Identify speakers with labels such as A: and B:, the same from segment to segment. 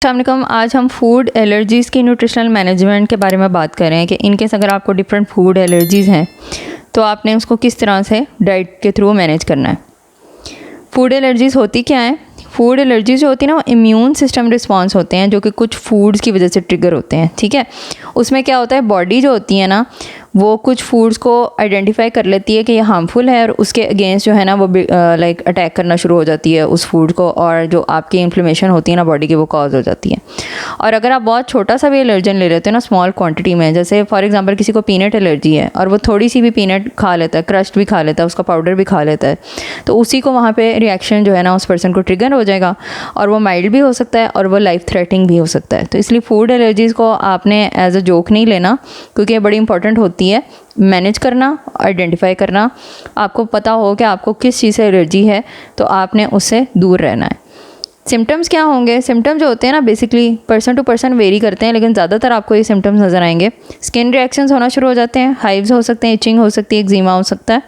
A: अस्सलामुअलैकुम। आज हम फूड एलर्जीज़ की न्यूट्रिशनल मैनेजमेंट के बारे में बात कर रहे हैं कि इनकेस अगर आपको डिफरेंट फूड एलर्जीज़ हैं तो आपने उसको किस तरह से डाइट के थ्रू मैनेज करना है। फूड एलर्जीज़ होती क्या है? फूड एलर्जीज़ जो होती है ना, वो इम्यून सिस्टम रिस्पॉन्स होते हैं जो कि कुछ फूड्स की वजह से ट्रिगर होते हैं। ठीक है, उसमें क्या होता है, बॉडी जो होती है ना वो कुछ फूड्स को आइडेंटिफाई कर लेती है कि ये हार्मफुल है और उसके अगेंस्ट जो है ना वो लाइक अटैक करना शुरू हो जाती है उस फूड को, और जो आपकी इन्फ्लेमेशन होती है ना बॉडी की वो कॉज हो जाती है। और अगर आप बहुत छोटा सा भी एलर्जन ले लेते हो ना स्मॉल क्वांटिटी में, जैसे फॉर एग्जांपल किसी को पीनट एलर्जी है और वो थोड़ी सी भी पीनट खा लेता है, क्रस्ट भी खा लेता है, उसका पाउडर भी खा लेता है, तो उसी को वहाँ पे रिएक्शन जो है ना उस पर्सन को ट्रिगर हो जाएगा और वो माइल्ड भी हो सकता है और वो लाइफ थ्रेटनिंग भी हो सकता है। तो इसलिए फूड एलर्जीज़ को आपने एज अ जोक नहीं लेना, क्योंकि ये बड़ी इंपॉर्टेंट होती है मैनेज करना, आइडेंटिफाई करना। आपको पता हो कि आपको किस चीज़ से एलर्जी है तो आपने उससे दूर रहना है। सिम्टम्स क्या होंगे? सिम्टम जो होते हैं ना basically person to person vary करते हैं, लेकिन ज़्यादातर आपको ये सिम्टम्स नज़र आएंगे। स्किन रिएक्शंस होना शुरू हो जाते हैं, हाइव्स हो सकते हैं, इचिंग हो सकती है, एक्जिमा हो सकता है,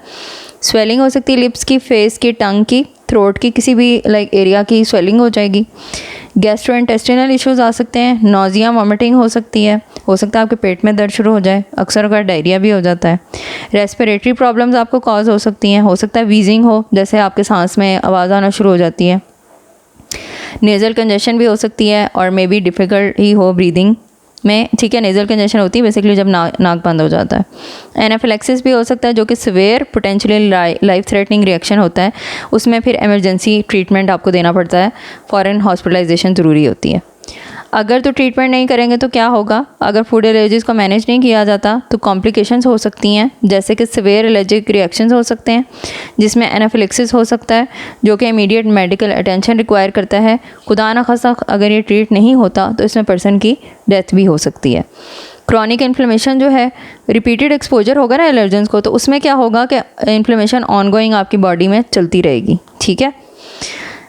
A: स्वेलिंग हो सकती है लिप्स की, फेस की, टंग की, थ्रोट की, किसी भी एरिया की स्वेलिंग हो जाएगी। गैस्ट्रोइंटेस्टिनल इश्यूज़ आ सकते हैं, नोजिया, वॉमिटिंग हो सकती है, हो सकता है आपके पेट में दर्द शुरू हो जाए, अक्सर अगर डायरिया भी हो जाता है। रेस्पिरेटरी प्रॉब्लम्स आपको कॉज हो सकती हैं, हो सकता है वीजिंग हो, जैसे आपके सांस में आवाज़ आना शुरू हो जाती है। नेज़ल कंजेशन भी हो सकती है और मे बी डिफ़िकल्ट ही हो ब्रीदिंग में। ठीक है, नेज़ल कंजेशन होती है बेसिकली जब नाक बंद हो जाता है। एनाफिलैक्सिस भी हो सकता है जो कि severe potentially life threatening reaction होता है, उसमें फिर इमरजेंसी ट्रीटमेंट आपको देना पड़ता है, फ़ौरन हॉस्पिटलाइजेशन ज़रूरी होती है। अगर तो ट्रीटमेंट नहीं करेंगे तो क्या होगा? अगर फूड एलर्जीज़ को मैनेज नहीं किया जाता तो कॉम्प्लिकेशंस हो सकती हैं, जैसे कि सिवियर एलर्जिक रिएक्शंस हो सकते हैं जिसमें एनाफिलैक्सिस हो सकता है जो कि इमीडिएट मेडिकल अटेंशन रिक्वायर करता है। खुदा न खास्ता अगर ये ट्रीट नहीं होता तो इसमें पर्सन की डेथ भी हो सकती है। क्रॉनिक इन्फ्लेमेशन जो है, रिपीटेड एक्सपोजर होगा ना एलर्जेंस को, तो उसमें क्या होगा कि इन्फ्लेमेशन ऑनगोइंग आपकी बॉडी में चलती रहेगी। ठीक है,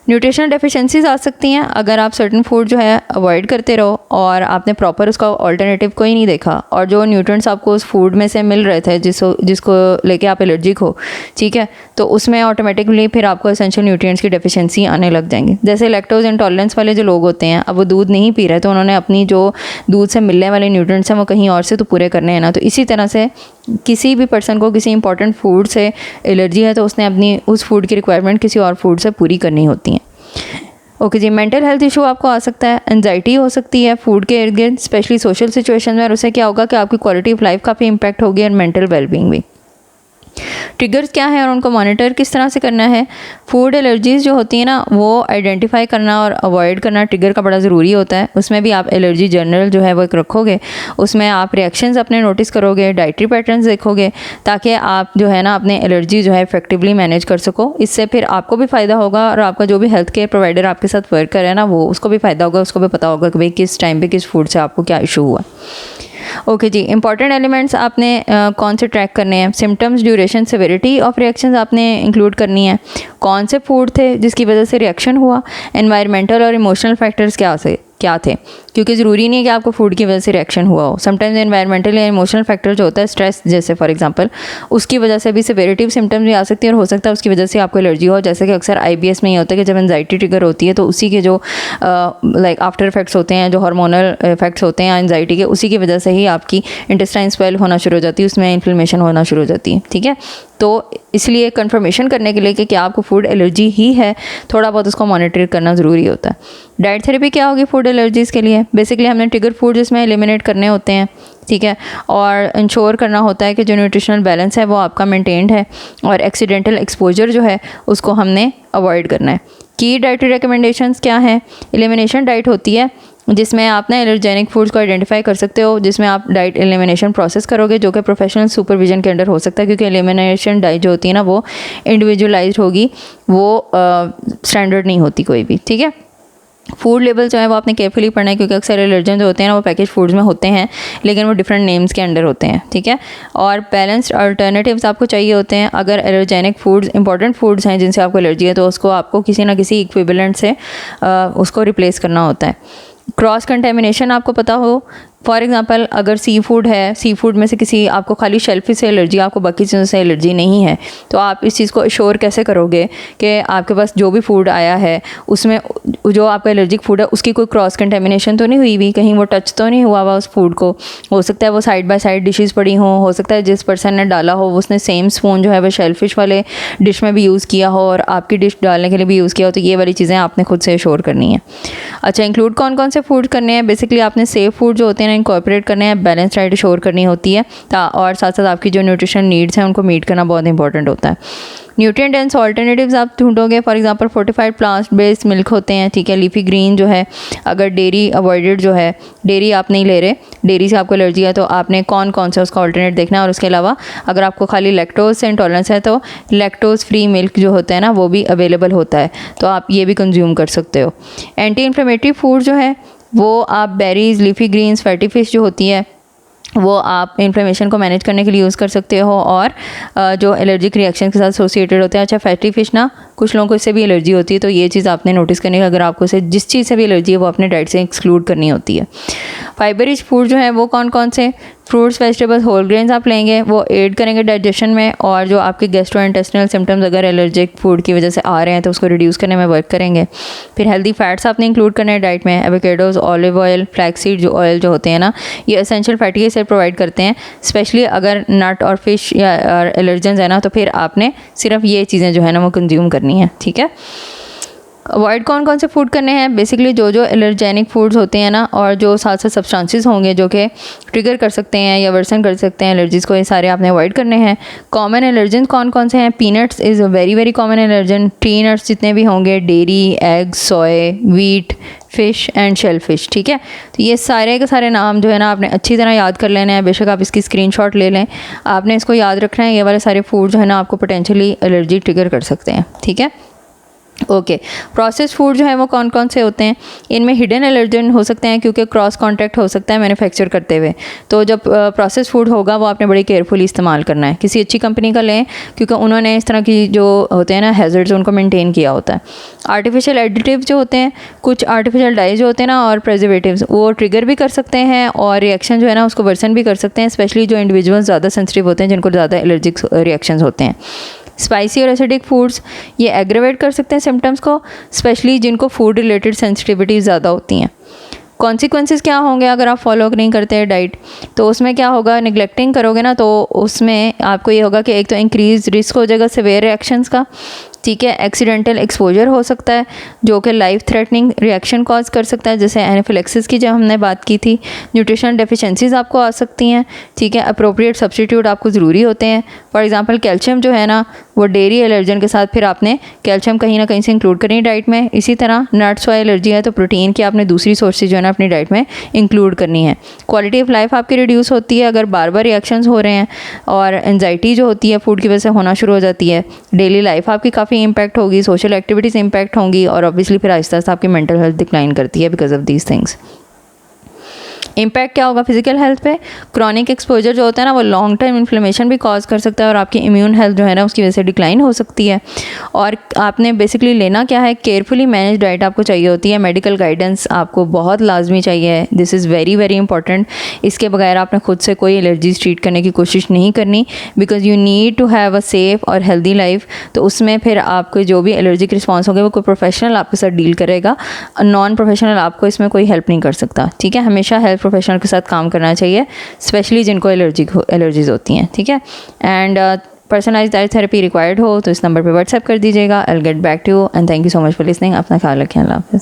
A: न्यूट्रिशनल डेफिशिएंसीज आ सकती हैं अगर आप सर्टन फूड जो है अवॉइड करते रहो और आपने प्रॉपर उसका ऑल्टरनेटिव कोई नहीं देखा, और जो न्यूट्रिएंट्स आपको उस फूड में से मिल रहे थे जिसको लेके आप एलर्जिक हो, ठीक है, तो उसमें ऑटोमेटिकली फिर आपको एसेंशियल न्यूट्रिएंट्स की डेफिशिएंसी आने लग जाएंगी। जैसे लैक्टोज इंटॉलरेंस वाले जो लोग होते हैं, अब वो दूध नहीं पी रहे तो उन्होंने अपनी जो दूध से मिलने वाले न्यूट्रिएंट्स हैं वो कहीं और से तो पूरे करने हैं ना। तो इसी तरह से किसी भी पर्सन को किसी इंपॉर्टेंट फूड से एलर्जी है तो उसने अपनी उस फूड की रिक्वायरमेंट किसी और फूड से पूरी करनी होती है। ओके जी, मेंटल हेल्थ इशू आपको आ सकता है, एंजाइटी हो सकती है फूड के इर्द गिर्द, स्पेशली सोशल सिचुएशन में, और उससे क्या होगा कि आपकी क्वालिटी ऑफ लाइफ काफ़ी इंपैक्ट होगी और मेंटल वेलबींग भी। ट्रिगर्स क्या है और उनको मॉनिटर किस तरह से करना है? फूड एलर्जीज़ जो होती है ना वो आइडेंटिफाई करना और अवॉइड करना ट्रिगर का बड़ा ज़रूरी होता है। उसमें भी आप एलर्जी जर्नल जो है वो एक रखोगे, उसमें आप रिएक्शंस अपने नोटिस करोगे, डाइटरी पैटर्न्स देखोगे, ताकि आप जो है ना अपने एलर्जी जो है इफेक्टिवली मैनेज कर सको। इससे फिर आपको भी फ़ायदा होगा और आपका जो भी हेल्थ केयर प्रोवाइडर आपके साथ वर्क करे ना वो उसको भी फ़ायदा होगा, उसको भी पता होगा कि भाई किस टाइम पर किस फूड से आपको क्या इशू हुआ। ओके जी, इंपॉर्टेंट एलिमेंट्स आपने कौन से ट्रैक करने हैं? Symptoms, duration, severity of reactions आपने इंक्लूड करनी है। कौन से फूड थे जिसकी वजह से रिएक्शन हुआ? एनवायरमेंटल और इमोशनल फैक्टर्स क्या थे, क्योंकि ज़रूरी नहीं है कि आपको फूड की वजह से रिएक्शन हुआ हो। समटाइम्स एनवायरमेंटल या इमोशनल फैक्टर जो होता है, स्ट्रेस जैसे फॉर एग्जांपल, उसकी वजह से भी सेवेरिटी सिम्टम्स भी आ सकती है और हो सकता है उसकी वजह से आपको एलर्जी हो। जैसे कि अक्सर IBS में ही होता है कि जब एंजाइटी ट्रिगर होती है तो उसी के जो आफ्टर इफेक्ट्स होते हैं, जो हार्मोनल इफेक्ट्स होते हैं एंजाइटी के, उसी की वजह से ही आपकी इंटेस्टाइन स्वेल होना शुरू हो जाती है, उसमें इन्फ्लेमेशन होना शुरू हो जाती है। ठीक है, तो इसलिए कंफर्मेशन करने के लिए कि क्या आपको फूड एलर्जी ही है, थोड़ा बहुत उसको मॉनिटर करना ज़रूरी होता है। डाइट थेरेपी क्या होगी फूड एलर्जीज़ के लिए? बेसिकली हमने ट्रिगर फूड जिसमें एलिमिनेट करने होते हैं, ठीक है, और इंश्योर करना होता है कि जो न्यूट्रिशनल बैलेंस है वो आपका मेंटेन्ड है, और एक्सीडेंटल एक्सपोजर जो है उसको हमने अवॉइड करना है। की डाइटरी रिकमेंडेशंस क्या हैं? एलिमिनेशन डाइट होती है जिसमें आप ना एलर्जेनिक फूड्स को आइडेंटिफाई कर सकते हो, जिसमें आप डाइट एलिमिनेशन प्रोसेस करोगे जो कि प्रोफेशनल सुपरविजन के अंडर हो सकता है, क्योंकि एलिमिनेशन डाइट जो होती है ना वो इंडिविजुअलाइज्ड होगी, वो स्टैंडर्ड नहीं होती कोई भी। ठीक है, फूड लेबल जो है वो आपने केयरफुली पढ़ना है, क्योंकि अक्सर एलर्जन जो होते हैं ना वो पैकेज फूड्स में होते हैं लेकिन वो डिफरेंट नेम्स के अंडर होते हैं। ठीक है, और बैलेंस्ड अल्टरनेटिव्स आपको चाहिए होते हैं। अगर एलर्जेनिक फूड्स इंपॉर्टेंट फूड्स हैं जिनसे आपको एलर्जी है तो उसको आपको किसी ना किसी इक्विवेलेंट से उसको रिप्लेस करना होता है। क्रॉस कंटेमिनेशन आपको पता हो फॉर एग्ज़ाम्पल अगर सी फूड है, सी फूड में से किसी आपको खाली शेलफिश से एलर्जी, आपको बाकी चीज़ों से एलर्जी नहीं है, तो आप इस चीज़ को अश्योर कैसे करोगे कि आपके पास जो भी फूड आया है उसमें जो आपका एलर्जिक फूड है उसकी कोई क्रॉस कंटेमिनेशन तो नहीं हुई भी, कहीं वो टच तो नहीं हुआ हुआ उस फूड को। हो सकता है वो साइड बाय साइड डिशेस पड़ी हों, हो सकता है जिस पर्सन ने डाला हो उसने सेम स्पून जो है वो शेलफिश वाले डिश में भी यूज़ किया हो और आपकी डिश डालने के लिए भी यूज़ किया हो, तो ये वाली चीज़ें आपने खुद से अश्योर करनी है। अच्छा, इंक्लूड कौन कौन से फूड करने हैं? बेसिकली आपने सेफ फूड जो होते हैं ना इनकॉर्पोरेट करने हैं, बैलेंस डाइट अश्योर करनी होती है, और साथ साथ आपकी जो न्यूट्रिशन नीड्स हैं उनको मीट करना बहुत इंपॉर्टेंट होता है। न्यूट्रिएंट डेंस ऑल्टरनेटिव्स आप ढूंढोगे, for example fortified plant based milk होते हैं, ठीक है, लीफी ग्रीन जो है, अगर डेयरी अवॉइडेड जो है, डेयरी आप नहीं ले रहे, डेयरी से आपको एलर्जी है, तो आपने कौन कौन सा उसका ऑल्टरनेट देखना है। और उसके अलावा अगर आपको खाली लैक्टोज से इंटॉलरेंस है तो लैक्टोज फ्री मिल्क जो होता है ना वो भी अवेलेबल होता है, तो आप ये भी कंज्यूम कर सकते हो। एंटी इन्फ्लेमेटरी फूड जो है वो आप berries, leafy greens, fatty fish जो होती है वो आप इन्फ्लेमेशन को मैनेज करने के लिए यूज़ कर सकते हो, और जो एलर्जिक रिएक्शन के साथ एसोसिएटेड होते हैं। अच्छा, फैटी फिश ना कुछ लोगों को इससे भी एलर्जी होती है, तो ये चीज़ आपने नोटिस करनी है, अगर आपको से जिस चीज़ से भी एलर्जी है वो अपने डाइट से एक्सक्लूड करनी होती है। फाइबर रिच फूड जो है वो कौन कौन से? फ्रूट्स, वेजिटेबल्स, होल ग्रेन्स आप लेंगे, वो एड करेंगे डाइजेशन में, और जो आपके गैस्ट्रोइंटेस्टिनल सिम्टम्स अगर एलर्जिक फूड की वजह से आ रहे हैं तो उसको रिड्यूस करने में वर्क करेंगे। फिर हेल्दी फैट्स आपने इंक्लूड करना है डाइट में, एवोकेडोज, ऑलिव ऑयल, फ्लैक्सीड जो ऑयल जो होते हैं ना, ये एसेंशियल फैटी एसिड प्रोवाइड करते हैं, स्पेशली अगर नट और फिश या एलर्जेंस है ना, तो फिर आपने सिर्फ ये चीज़ें जो है ना वो कंज्यूम करनी है, ठीक है। अवॉइड कौन कौन से फूड करने हैं? बेसिकली जो जो एलर्जेनिक फूड्स होते हैं ना, और जो साथ साथ सब्सटेंसेस होंगे जो कि ट्रिगर कर सकते हैं या वर्सन कर सकते हैं एलर्जीज़ को, ये सारे आपने अवॉइड करने हैं। कॉमन एलर्जन कौन कौन से हैं? Peanuts is a very very common allergen. Tree nuts जितने भी होंगे, dairy, egg, soy, wheat, fish and shellfish, ठीक है। तो ये सारे के सारे नाम जो है ना आपने अच्छी तरह याद कर लेने हैं, बेशक आप इसकी स्क्रीनशॉट ले लें, आपने इसको याद रखना है। ये वाले सारे फूड जो है ना आपको पोटेंशियली एलर्जी ट्रिगर कर सकते हैं, ठीक है। ओके, प्रोसेस फूड जो है वो कौन कौन से होते हैं? इनमें हिडन एलर्जन हो सकते हैं क्योंकि क्रॉस कॉन्टैक्ट हो सकता है मैन्युफैक्चर करते हुए, तो जब प्रोसेस फूड होगा वो आपने बड़ी केयरफुली इस्तेमाल करना है। किसी अच्छी कंपनी का लें क्योंकि उन्होंने इस तरह की जो होते हैं ना हैज़र्ड्स उनको मेंटेन किया होता है। आर्टिफिशियल एडिटिव जो होते हैं, कुछ आर्टिफिशियल डाइज जो होते हैं ना और प्रिजर्वेटिव्स, वो ट्रिगर भी कर सकते हैं और रिएक्शन जो है ना उसको वर्सन भी कर सकते हैं, स्पेशली जो इंडिविजुअल्स ज़्यादा सेंसिटिव होते हैं, जिनको ज़्यादा एलर्जिक रिएक्शंस होते हैं। स्पाइसी और एसिडिक फूड्स ये एग्रेवेट कर सकते हैं सिम्टम्स को, स्पेशली जिनको फूड रिलेटेड सेंसिटिविटी ज़्यादा होती हैं। कॉन्सिक्वेंसेस क्या होंगे अगर आप फॉलो नहीं करते हैं डाइट? तो उसमें क्या होगा, निगलेक्टिंग करोगे ना तो उसमें आपको ये होगा कि एक तो इंक्रीज रिस्क हो जाएगा सिवियर रिएक्शंस का, ठीक है। एक्सीडेंटल एक्सपोजर हो सकता है जो कि लाइफ थ्रेटनिंग रिएक्शन कॉज कर सकता है, जैसे एनाफिलेक्सिस की जब हमने बात की थी। न्यूट्रिशन डेफिशिएंसीज आपको आ सकती हैं, ठीक है। अप्रोप्रिएट सब्स्टिट्यूट आपको ज़रूरी होते हैं। फॉर एग्जांपल कैल्शियम जो है ना वो डेयरी एलर्जन के साथ फिर आपने कैल्शियम कहीं ना कहीं से इंक्लूड करनी है डाइट में। इसी तरह नट्स और एलर्जी है तो प्रोटीन की आपने दूसरी सोर्सेज जो है ना अपनी डाइट में इंक्लूड करनी है। क्वालिटी ऑफ लाइफ आपकी रिड्यूस होती है अगर बार बार रिएक्शंस हो रहे हैं, और एंजाइटी जो होती है फूड की वजह से होना शुरू हो जाती है। डेली लाइफ आपकी काफ़ी इम्पैक्ट होगी, सोशल एक्टिविटीज़ इम्पैक्ट होंगी, और ऑब्वियसली फिर आहिस्ता आहिस्ता आपकी मेंटल हेल्थ डिक्लाइन करती है because of these things. Impact क्या होगा फिजिकल हेल्थ पे? क्रॉनिक एक्सपोजर जो होता है ना वो लॉन्ग टर्म इन्फ्लेमेशन भी कॉज कर सकता है और आपकी इम्यून हेल्थ जो है ना उसकी वजह से डिक्लाइन हो सकती है। और आपने बेसिकली लेना क्या है, केयरफुली मैनेज डाइट आपको चाहिए होती है। मेडिकल गाइडेंस आपको बहुत लाजमी चाहिए, this is very very important. इसके बगैर आपने खुद से कोई एलर्जीज ट्रीट करने की कोशिश नहीं करनी, because you need to have a safe और हेल्दी लाइफ। तो उसमें फिर आपको जो भी एलर्जिक रिस्पॉन्स होंगे वो कोई प्रोफेशनल आपके साथ डील करेगा, नॉन प्रोफेशनल आपको इसमें कोई हेल्प नहीं कर सकता, ठीक है। हमेशा हेल्थ प्रोफेशनल के साथ काम करना चाहिए, स्पेशली जिनको एलर्जीज होती हैं, ठीक है। And personalised diet therapy required हो तो इस नंबर पे व्हाट्सएप कर दीजिएगा। I will get back to you and thank you so much for listening. अपना ख्याल रखें, अल्लाह हाफ़िज़।